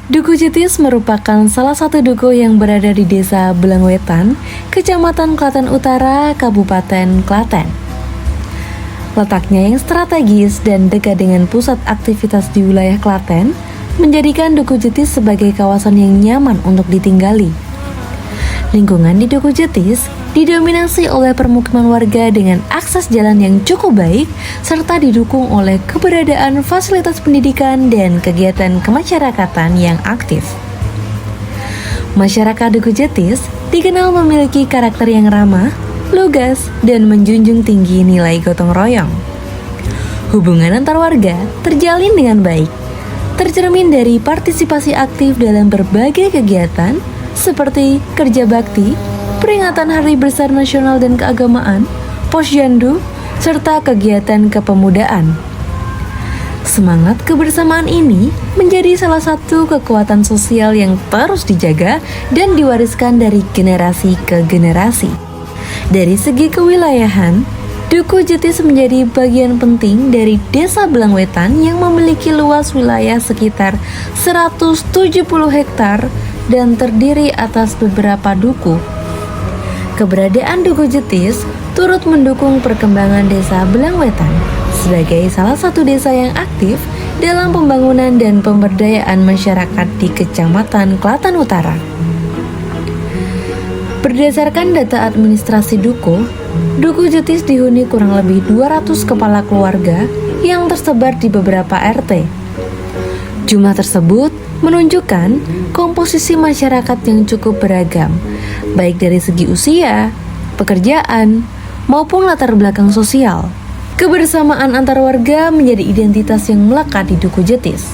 Duku Jetis merupakan salah satu duku yang berada di Desa Belangwetan, Kecamatan Klaten Utara, Kabupaten Klaten. Letaknya yang strategis dan dekat dengan pusat aktivitas di wilayah Klaten, menjadikan Duku Jetis sebagai kawasan yang nyaman untuk ditinggali. Lingkungan di Duku Jetis didominasi oleh permukiman warga dengan akses jalan yang cukup baik serta didukung oleh keberadaan fasilitas pendidikan dan kegiatan kemasyarakatan yang aktif. Masyarakat Duku Jetis dikenal memiliki karakter yang ramah, lugas, dan menjunjung tinggi nilai gotong royong. Hubungan antar warga terjalin dengan baik, tercermin dari partisipasi aktif dalam berbagai kegiatan seperti kerja bakti, peringatan Hari Besar Nasional dan Keagamaan, Posyandu, serta kegiatan kepemudaan. Semangat kebersamaan ini menjadi salah satu kekuatan sosial yang terus dijaga dan diwariskan dari generasi ke generasi. Dari segi kewilayahan, Duku Jetis menjadi bagian penting dari Desa Belangwetan yang memiliki luas wilayah sekitar 170 hektar dan terdiri atas beberapa duku. Keberadaan Duku Jetis turut mendukung perkembangan Desa Belangwetan sebagai salah satu desa yang aktif dalam pembangunan dan pemberdayaan masyarakat di Kecamatan Klaten Utara. Berdasarkan data administrasi Duku Jetis dihuni kurang lebih 200 kepala keluarga yang tersebar di beberapa RT. Jumlah tersebut menunjukkan komposisi masyarakat yang cukup beragam, baik dari segi usia, pekerjaan, maupun latar belakang sosial. Kebersamaan antar warga menjadi identitas yang melekat di Duku Jetis.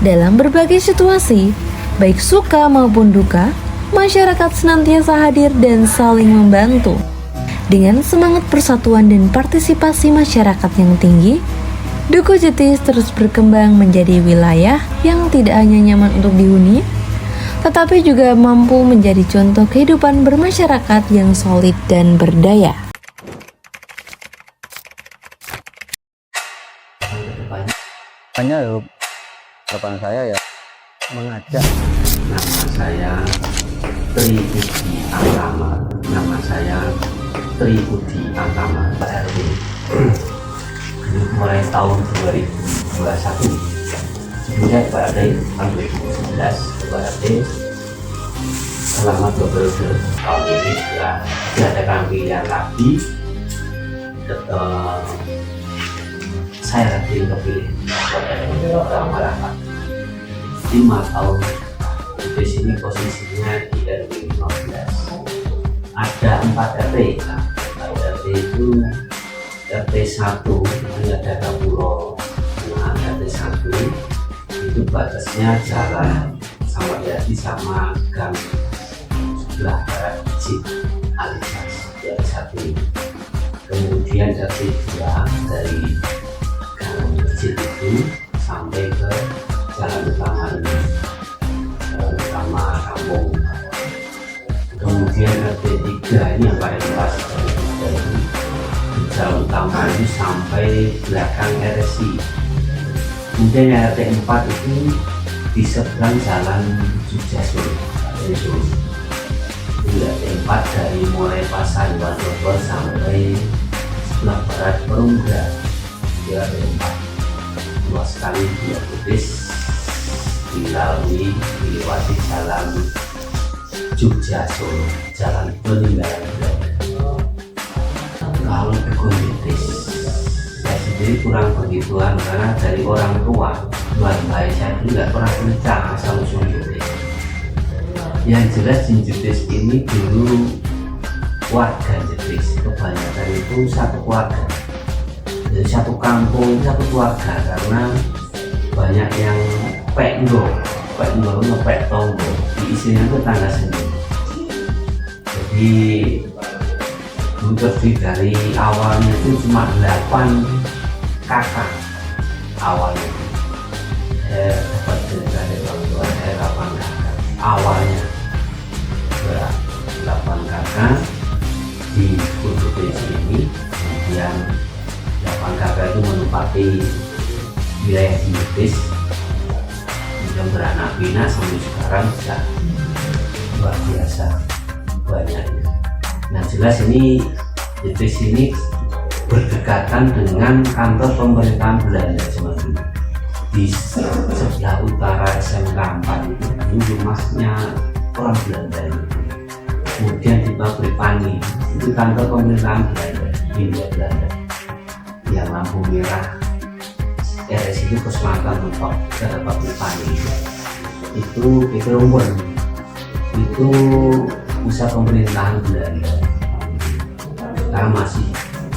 Dalam berbagai situasi, baik suka maupun duka, masyarakat senantiasa hadir dan saling membantu. Dengan semangat persatuan dan partisipasi masyarakat yang tinggi, Duku Jetis terus berkembang menjadi wilayah yang tidak hanya nyaman untuk dihuni, tetapi juga mampu menjadi contoh kehidupan bermasyarakat yang solid dan berdaya. Harapan saya ya mengajak. Nama saya Tri Budi Antama. Nama saya Tri Budi Antama, Pak RT. Mulai tahun 2021. Sebelumnya Pak RT tahun 2011, Pak RT selama 2 periode. Tahun ini sudah diadakan pilihan lagi. Saya lagi terpilih dalam masyarakat 5 tahun di sini. Posisinya di RW 15 ada 4 RT. RT itu RT 1 ini ada Kapulo. Nah, RT 1 itu batasnya jalan sama jadi sama gang sebelah barat Cip Alias RT 1. Kemudian RT 2 dari kecil itu sampai ke jalan utama ini, jalan utama kampung. Kemudian RT 3 ini yang paling luas dari jalan utama ini sampai belakang RSI. Kemudian RT 4 itu di seberang jalan Sujasur. RT 4 dari mulai Pasar Wadopo sampai sebelah barat Perungga. RT 4 luas sekali, Duku Jetis dilalui dilewati jalan Jogja Solo, jalan peninggalan Belanda. Kalau Duku Jetis saya sendiri kurang begituan karena dari orang tua baik saya dulu nggak pernah kencang asal usul Jetis. Yang jelas di Jetis ini dulu warga Jetis kebanyakan itu satu keluarga. Jadi satu kampung, satu keluarga, karena banyak yang ngepek tonggo, diisinya itu tangga sendiri. Jadi untuk dari awalnya itu cuma 8 kakak awalnya. Dapat cerita dari orang tua saya 8 kakak awalnya, 8 kakak di Duku Jetis ini. Kemudian 8 kakak itu menempati wilayah Jetis. yang beranak pinak sampai sekarang bisa luar biasa banyaknya. Nah jelas ini di sini berdekatan dengan kantor pemerintahan Belanda zaman dulu. Di sebelah utara SMK 4 itu rumahnya orang Belanda itu. Kemudian di pabrik Pani itu kantor pemerintahan Belanda, Hindia Belanda. Yang lampu merah RS itu keselatan mentok ada pabrik Pani itu Rumpun itu pusat pemerintahan Belanda. Sekarang masih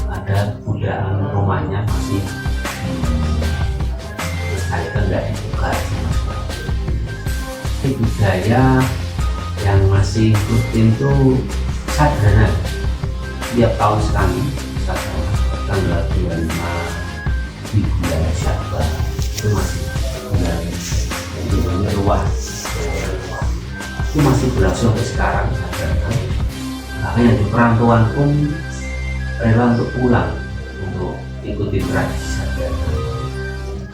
ada budayaan rumahnya masih melestarikan, nggak dibuka sama sekali. Tapi budaya yang masih rutin itu sadhana tiap tahun sekali, sadhana tanggal 25 di bulan Syawal itu masih bulan yang ruah itu masih berlangsung sampai sekarang sadhana. Makanya di perantauan pun rela untuk pulang untuk ikuti tradisi sadhana.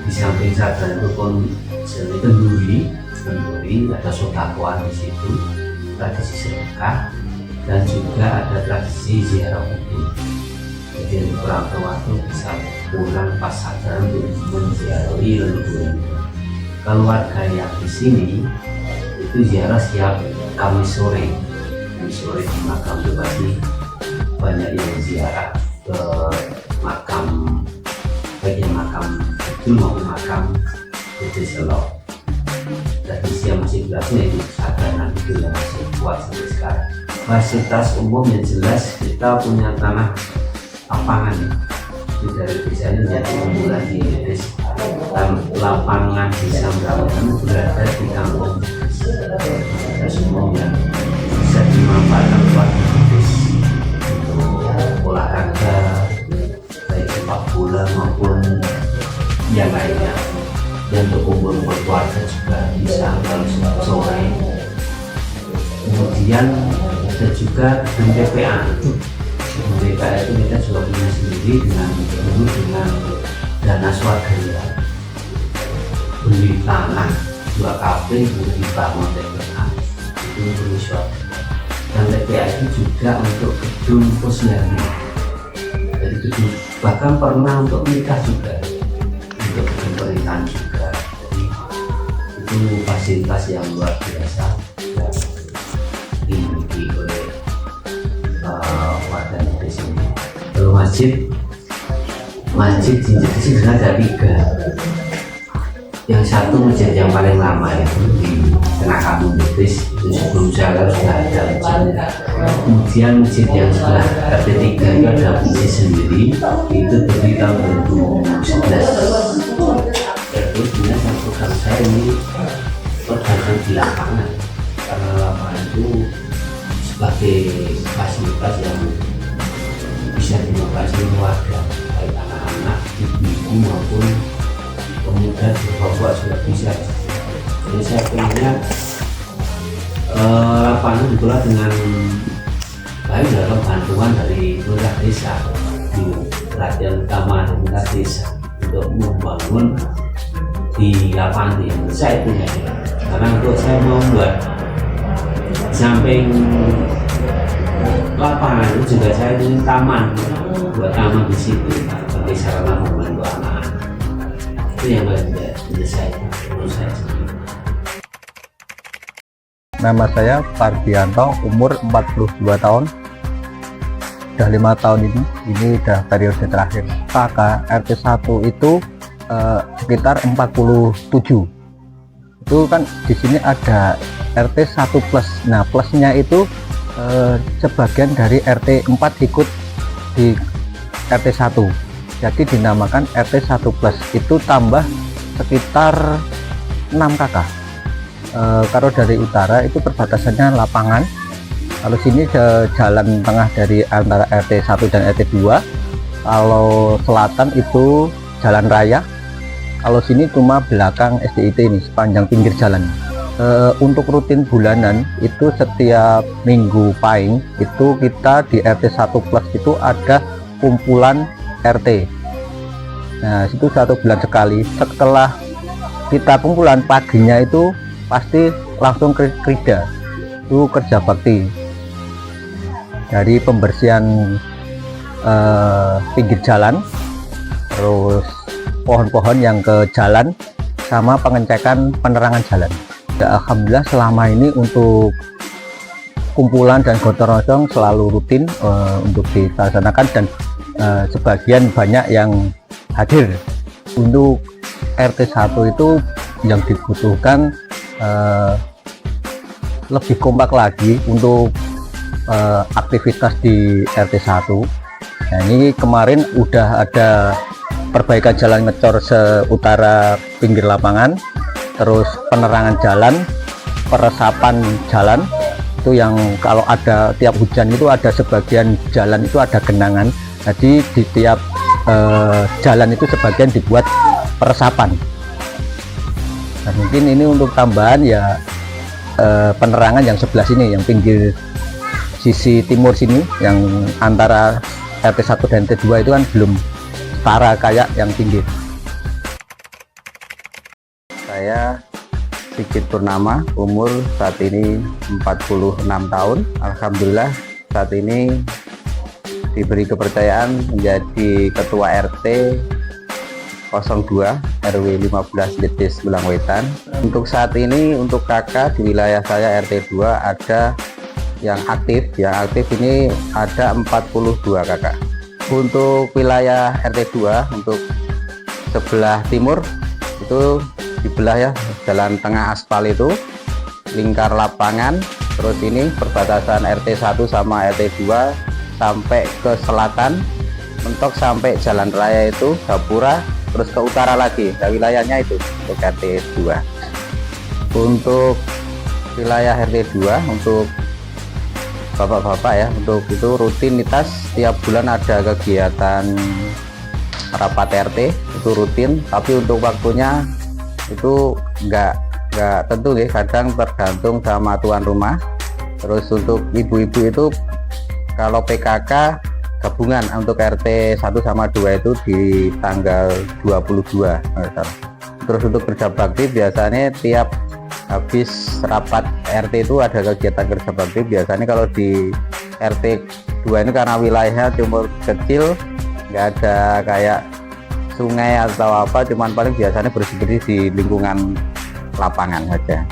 Di samping sadhana itu pun seni kenduri ada sodakoan di situ, tradisi sedekah, dan juga ada tradisi ziarah kubur. Jadi di perantauan itu bisa pulang pas sadhana untuk menziarahi leluhur. Keluarga yang di sini itu ziarah setiap Kamis sore di makam Bupati. Banyak yang ziarah ke makam, bagian makam itu maupun makam Gede Selok. Tradisi yang masih berlangsung yaitu sadhana itu yang masih kuat sampai sekarang. Fasilitas umum yang jelas kita punya tanah lapangan ya. Dari desa ini menjadi unggulan di desa. Lapangan desa Merawatan berada di kampung fasilitas umum yang bisa dimanfaatkan buat olahraga baik sepak bola maupun yang lainnya, dan untuk kumpul keluarga juga bisa kalau sore. Kemudian ada juga gedung TPA. Gedung TPA itu kita juga punya sendiri dengan dana swadaya, beli tanah 2 kapling untuk dibangun TPA itu beli swadaya. Dan TPA itu juga untuk gedung posyandu. Jadi gedung bahkan pernah untuk nikah juga, untuk gedung pernikahan juga. Jadi itu fasilitas yang luar biasa yang dimiliki oleh warga di sini. Kalau masjid di sini ada 3. Yang satu masjid yang paling lama itu di tengah kampung Betis, itu sebelum saya sudah ada masjidnya. Kemudian masjid yang sebelah RT 3 itu ada masjid sendiri, itu berdiri tahun 2011. Itu sebenarnya program saya ini perdagangan di lapangan, karena lapangan itu sebagai fasilitas yang bisa dimanfaatkan semua warga, baik anak-anak, ibu-ibu maupun pemuda di Papua juga bisa. Jadi saya pengennya lapangan dikelola dengan baik dalam bantuan dari pemerintah desa di perhatian utama pemerintah desa untuk membangun di lapangan yang saya punya. Karena untuk saya mau buat samping lapangan itu juga saya ingin taman, buat taman di situ sebagai sarana membantu anak-anak. Itu yang menjadi saya menurut saya sendiri. Nama saya Pardianto, umur 42 tahun. Sudah 5 tahun ini udah periode terakhir. Kakak RT 1 itu sekitar 47. Itu kan di sini ada RT 1 plus. Nah, plusnya itu sebagian dari RT 4 ikut di RT 1. Jadi dinamakan RT 1 plus. Itu tambah sekitar 6 kakak. Kalau dari utara itu perbatasannya lapangan. Kalau sini jalan tengah dari antara RT 1 dan RT 2. Kalau selatan itu jalan raya. Kalau sini cuma belakang SDIT ini, sepanjang pinggir jalan. Untuk rutin bulanan itu setiap minggu pahing itu kita di RT 1 plus itu ada kumpulan RT. Nah, itu 1 bulan sekali. Setelah kita kumpulan paginya itu pasti langsung krida, itu kerja bakti dari pembersihan pinggir jalan, terus pohon-pohon yang ke jalan, sama pengecekan penerangan jalan. Ya, alhamdulillah selama ini untuk kumpulan dan gotong royong selalu rutin untuk dilaksanakan, dan sebagian banyak yang hadir. Untuk RT 1 itu yang dibutuhkan lebih kompak lagi untuk aktivitas di RT 1. Nah, ini kemarin udah ada perbaikan jalan ngecor seutara pinggir lapangan, terus penerangan jalan, peresapan jalan. Itu yang kalau ada tiap hujan itu ada sebagian jalan itu ada genangan, jadi di tiap jalan itu sebagian dibuat peresapan. Dan mungkin ini untuk tambahan ya, penerangan yang sebelah sini, yang pinggir sisi timur sini, yang antara RT 1 dan RT 2 itu kan belum setara kayak yang pinggir. Saya Sigit Purnama, umur saat ini 46 tahun. Alhamdulillah saat ini diberi kepercayaan menjadi Ketua RT 02 RW 15 Jetis Belangwetan. Untuk saat ini untuk kakak di wilayah saya RT 2 ada yang aktif. Yang aktif ini ada 42 kakak. Untuk wilayah RT 2 untuk sebelah timur itu dibelah ya, jalan tengah aspal itu lingkar lapangan, terus ini perbatasan RT 1 sama RT 2 sampai ke selatan mentok sampai jalan raya itu Gapura, terus ke utara lagi. Nah, wilayahnya itu untuk RT 2. Untuk wilayah RT 2 untuk bapak-bapak ya, untuk itu rutinitas tiap bulan ada kegiatan rapat RT, itu rutin, tapi untuk waktunya itu enggak tentu ya, kadang tergantung sama tuan rumah. Terus untuk ibu-ibu itu kalau PKK gabungan untuk RT 1 sama 2 itu di tanggal 22. Terus untuk kerja bakti biasanya tiap habis rapat RT itu ada kegiatan kerja bakti. Biasanya kalau di RT 2 ini karena wilayahnya timur kecil, nggak ada kayak sungai atau apa, cuman paling biasanya bersih-bersih di lingkungan lapangan saja.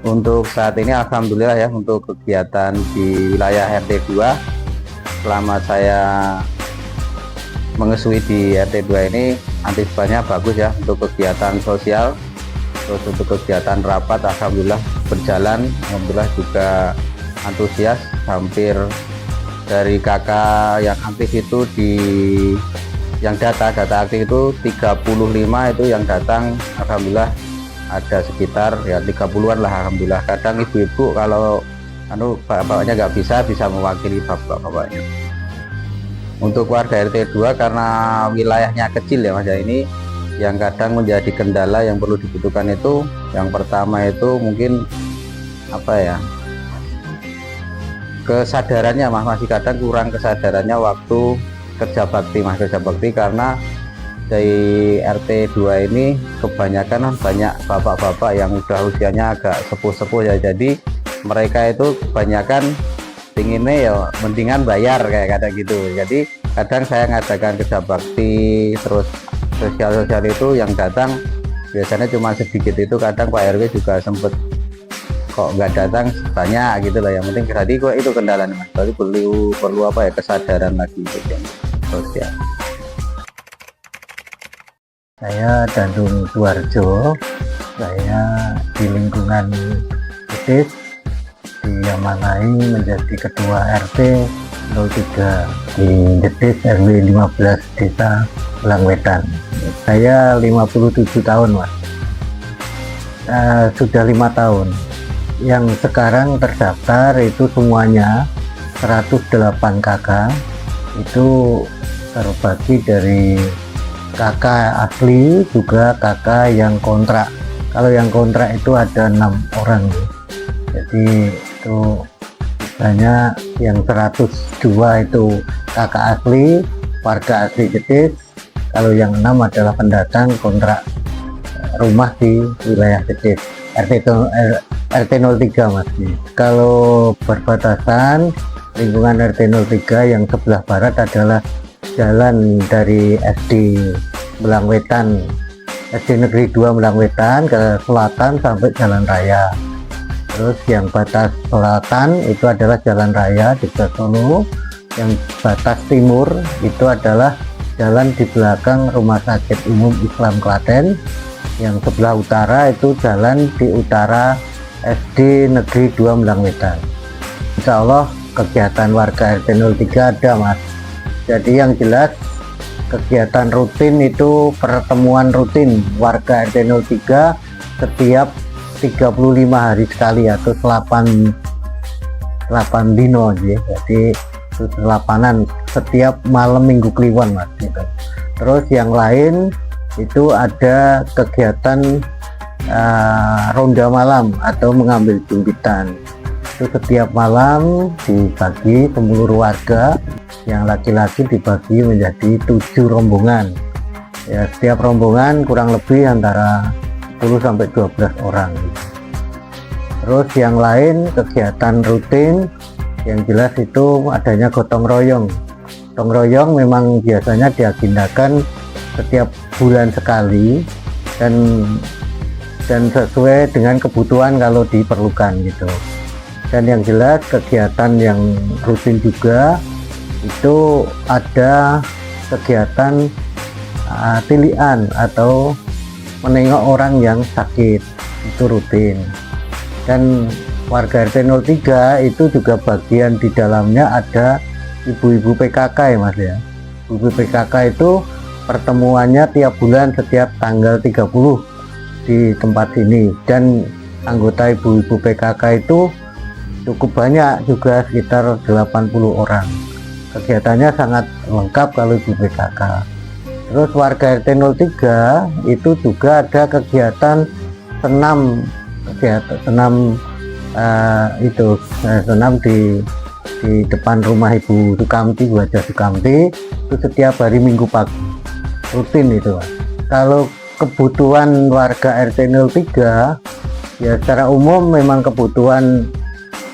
Untuk saat ini alhamdulillah ya, untuk kegiatan di wilayah RT 2 selama saya mengesui di RT 2 ini antisipasinya bagus ya, untuk kegiatan sosial. Terus untuk kegiatan rapat alhamdulillah berjalan, alhamdulillah juga antusias. Hampir dari kakak yang aktif itu yang data aktif itu 35 itu yang datang, alhamdulillah ada sekitar ya 30-an lah alhamdulillah. Kadang ibu-ibu kalau bapaknya nggak bisa mewakili bapak-bapaknya. Untuk warga RT 2 karena wilayahnya kecil ya Mas ya, ini yang kadang menjadi kendala yang perlu dibutuhkan itu yang pertama itu mungkin apa ya, kesadarannya Mas, masih kadang kurang kesadarannya waktu kerja bakti karena dari RT 2 ini kebanyakan banyak bapak-bapak yang udah usianya agak sepuh-sepuh ya, jadi mereka itu kebanyakan pinginnya ya mendingan bayar kayak kadang gitu. Jadi kadang saya ngadakan kerja bakti terus sosial itu yang datang biasanya cuma sedikit, itu kadang Pak RW juga sempet kok nggak datang banyak gitu lah. Yang penting tadi kok itu kendalanya Mas, berarti perlu apa ya, kesadaran lagi gitu sosial. Saya Dandung Suwarjo, saya di lingkungan Jetis diamanai menjadi Ketua RT 03 di Jetis RW 15 Desa Belangwetan. Saya 57 tahun Mas, sudah 5 tahun. Yang sekarang terdaftar itu semuanya 108 kakak, itu terbagi dari kakak asli juga kakak yang kontrak. Kalau yang kontrak itu ada 6 orang, jadi itu hanya yang 102 itu kakak asli, warga asli Jetis. Kalau yang 6 adalah pendatang kontrak rumah di wilayah kecil RT 03 Mas. Kalau berbatasan lingkungan RT 03 yang sebelah barat adalah jalan dari SD Melangwetan, SD Negeri 2 Melangwetan ke selatan sampai Jalan Raya. Terus yang batas selatan itu adalah Jalan Raya di Solo. Yang batas timur itu adalah jalan di belakang Rumah Sakit Umum Islam Klaten. Yang sebelah utara itu jalan di utara SD Negeri 2 Melangwetan. Insya Allah kegiatan warga RT 03 ada Mas. Jadi yang jelas kegiatan rutin itu pertemuan rutin warga RT 03 setiap 35 hari sekali atau 8 dino ya. Jadi 8-an setiap malam minggu kliwon Mas gitu. Terus yang lain itu ada kegiatan ronda malam atau mengambil jumpitan. Itu setiap malam dibagi seluruh warga, yang laki-laki dibagi menjadi 7 rombongan ya, setiap rombongan kurang lebih antara 10 sampai 12 orang. Terus yang lain kegiatan rutin yang jelas itu adanya gotong royong. Gotong royong memang biasanya diagendakan setiap bulan sekali dan sesuai dengan kebutuhan kalau diperlukan gitu. Dan yang jelas kegiatan yang rutin juga itu ada kegiatan tilian atau menengok orang yang sakit, itu rutin. Dan warga RT 03 itu juga bagian di dalamnya ada ibu-ibu PKK ya Mas ya. Ibu PKK itu pertemuannya tiap bulan setiap tanggal 30 di tempat ini, dan anggota ibu-ibu PKK itu cukup banyak juga, sekitar 80 orang. Kegiatannya sangat lengkap kalau ibu PKK. Terus warga RT 03 itu juga ada kegiatan senam, senam di depan rumah Ibu Sukamti, Bu Haja Sukamti, itu setiap hari Minggu pagi rutin itu. Kalau kebutuhan warga RT 03 ya secara umum memang kebutuhan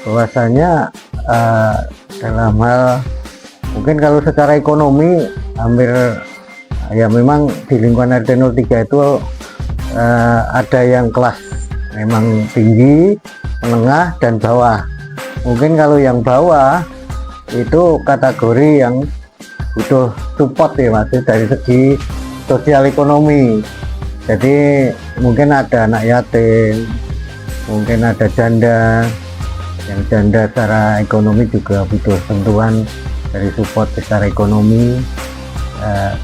bahwasanya dalam hal mungkin kalau secara ekonomi hampir ya memang di lingkungan RT 03 itu ada yang kelas memang tinggi, menengah, dan bawah. Mungkin kalau yang bawah itu kategori yang butuh support ya Mas dari segi sosial ekonomi. Jadi mungkin ada anak yatim, mungkin ada janda, yang janda secara ekonomi juga butuh sentuhan dari support secara ekonomi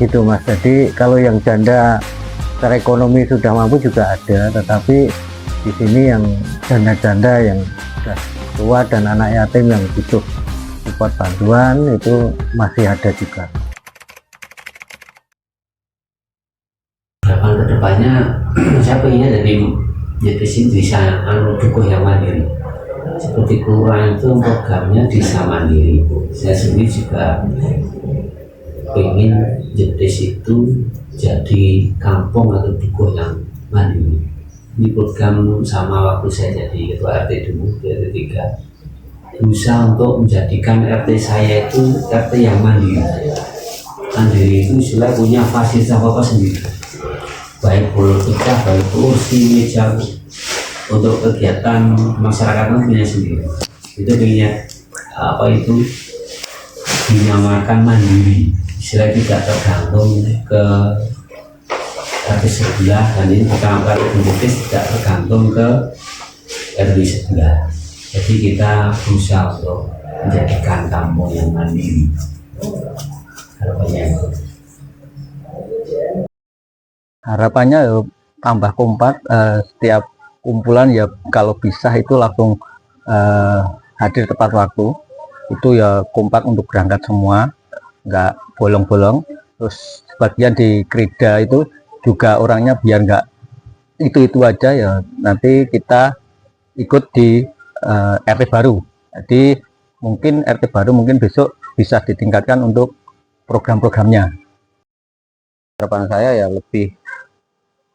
gitu Mas. Jadi kalau yang janda secara ekonomi sudah mampu juga ada, tetapi di sini yang janda-janda yang sudah tua dan anak yatim yang butuh support bantuan itu masih ada juga. Harapan kedepannya saya pengennya jadi sini bisa dukuh yang mandiri. Seperti kelurahan itu programnya desa mandiri. Saya sendiri juga pengen Jetis itu jadi kampung atau dukuh yang mandiri. Ini program sama waktu saya jadi ketua RT dulu, RT 3, berusaha untuk menjadikan RT saya itu RT yang mandiri. Mandiri itu istilah punya fasilitas apa sendiri, baik politika, baik kursi, meja, untuk kegiatan masyarakat punya sendiri. Itu punya apa itu dinamakan mandiri, istilah tidak tergantung ke RT sebelah, dan ini bukan politis tidak tergantung ke RT sebelah. Jadi kita berusaha untuk menjadikan kampung yang mandiri. Harapannya ya, tambah kompak, setiap kumpulan ya kalau bisa itu langsung hadir tepat waktu. Itu ya kompak untuk berangkat semua, nggak bolong-bolong. Terus sebagian di Krida itu juga orangnya biar nggak itu aja ya, nanti kita ikut di RT baru. Jadi mungkin RT baru mungkin besok bisa ditingkatkan untuk program-programnya. Harapan saya ya lebih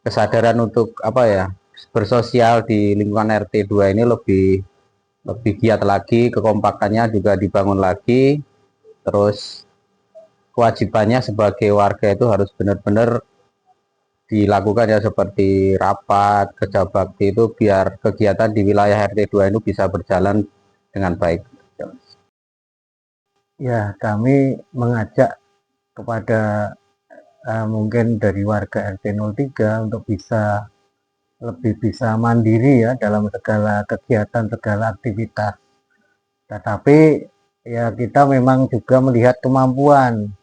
kesadaran untuk apa ya, bersosial di lingkungan RT 2 ini lebih lebih giat lagi, kekompakannya juga dibangun lagi. Terus kewajibannya sebagai warga itu harus benar-benar dilakukan ya, seperti rapat, kerja bakti itu, biar kegiatan di wilayah RT 2 itu bisa berjalan dengan baik. Ya, kami mengajak kepada mungkin dari warga RT 03 untuk lebih bisa mandiri ya dalam segala kegiatan, segala aktivitas. Tetapi ya kita memang juga melihat kemampuan.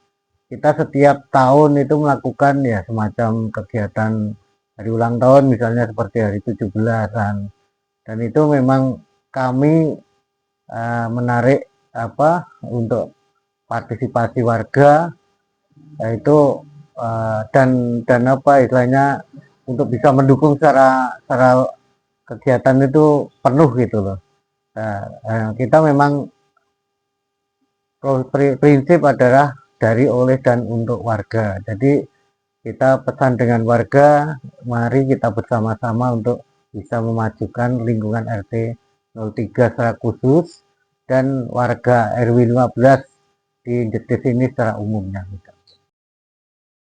Kita setiap tahun itu melakukan ya semacam kegiatan hari ulang tahun, misalnya seperti hari 17-an. Dan itu memang kami menarik untuk partisipasi warga, yaitu dan apa istilahnya, untuk bisa mendukung secara kegiatan itu penuh gitu loh. Nah, kita memang prinsip adalah dari, oleh, dan untuk warga. Jadi kita pesan dengan warga, mari kita bersama-sama untuk bisa memajukan lingkungan RT 03 secara khusus dan warga RW 15 di Jetis ini secara umumnya.